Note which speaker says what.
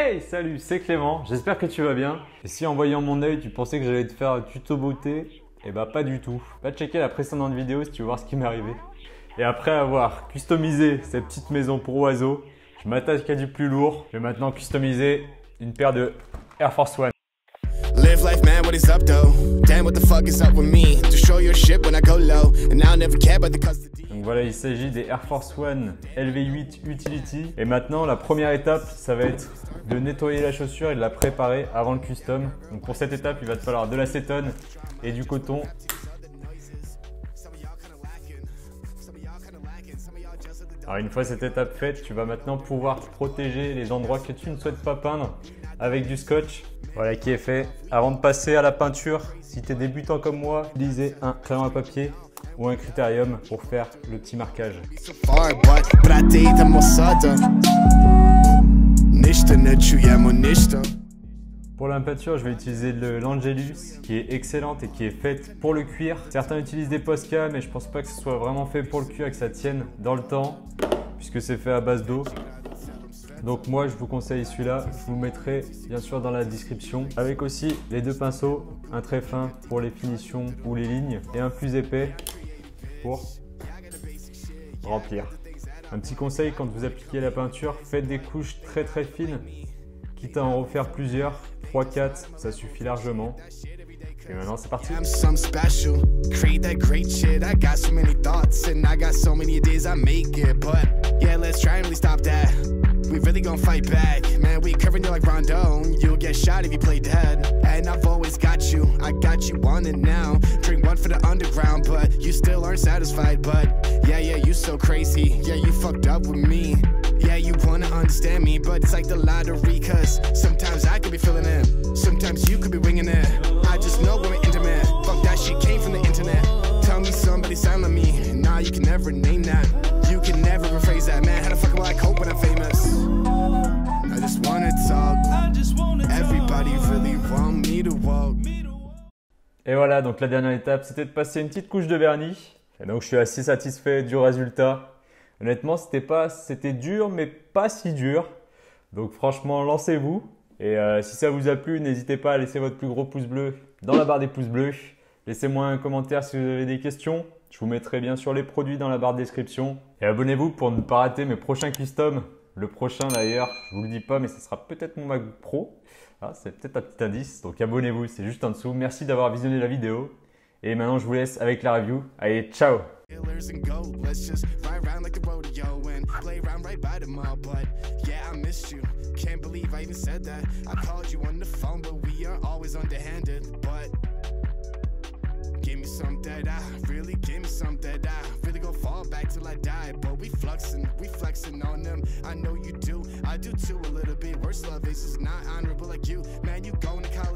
Speaker 1: Hey, salut, c'est Clément, j'espère que tu vas bien. Et si en voyant mon œil, tu pensais que j'allais te faire un tuto beauté, eh bah pas du tout. Va checker la précédente vidéo si tu veux voir ce qui m'est arrivé. Et après avoir customisé cette petite maison pour oiseaux, je m'attaque à du plus lourd. Je vais maintenant customiser une paire de Air Force One.
Speaker 2: Live life, man, what is up, though? Damn, what the fuck is up with me? To show your shit when I go low, and I'll never care about the custody.
Speaker 1: Donc voilà, il s'agit des Air Force One LV8 Utility. Et maintenant, la première étape, ça va être de nettoyer la chaussure et de la préparer avant le custom. Donc pour cette étape, il va te falloir de l'acétone et du coton. Alors une fois cette étape faite, tu vas maintenant pouvoir protéger les endroits que tu ne souhaites pas peindre avec du scotch. Voilà qui est fait. Avant de passer à la peinture, si tu es débutant comme moi, utilisez un crayon à papier ou un critérium pour faire le petit marquage. Pour la peinture, je vais utiliser l'Angelus qui est excellente et qui est faite pour le cuir. Certains utilisent des Posca, mais je pense pas que ce soit vraiment fait pour le cuir et que ça tienne dans le temps puisque c'est fait à base d'eau. Donc moi je vous conseille celui-là, je vous mettrai bien sûr dans la description. Avec aussi les deux pinceaux, un très fin pour les finitions ou les lignes et un plus épais pour remplir. Un petit conseil, quand vous appliquez la peinture, faites des couches très fines, quitte à en refaire plusieurs, 3-4, ça suffit largement. Et maintenant c'est parti. We really gon' fight back, man, we curving you like Rondo. You'll get shot if you play dead. And I've always got you, I got you on it now. Drink one for the underground, but you still aren't satisfied. But yeah, you so crazy, yeah, you fucked up with me. Yeah, you wanna understand me, but it's like the lottery. Cause sometimes I could be feeling it, sometimes you could be winging it. I just know when we're intimate, fuck that shit came from the internet. Tell me somebody sound like me, nah, you can never name that. You can never rephrase that, man. How the fuck will I cope when I'm famous? I just wanna talk. Everybody really want me to walk. Et voilà, donc la dernière étape, c'était de passer une petite couche de vernis. Et donc je suis assez satisfait du résultat. Honnêtement, c'était dur, mais pas si dur. Donc franchement, lancez-vous. Et si ça vous a plu, n'hésitez pas à laisser votre plus gros pouce bleu dans la barre des pouces bleus. Laissez-moi un commentaire si vous avez des questions. Je vous mettrai bien sûr les produits dans la barre de description. Et abonnez-vous pour ne pas rater mes prochains customs. Le prochain d'ailleurs, je vous le dis pas, mais ce sera peut-être mon MacBook Pro. Ah, c'est peut-être un petit indice, donc abonnez-vous, c'est juste en dessous. Merci d'avoir visionné la vidéo. Et maintenant, je vous laisse avec la review. Allez, ciao!
Speaker 2: Give me some that I really give me some that I really go fall back till I die. But we flexing on them. I know you do, I do too a little bit. Worst love is not honorable like you, man. You going to college.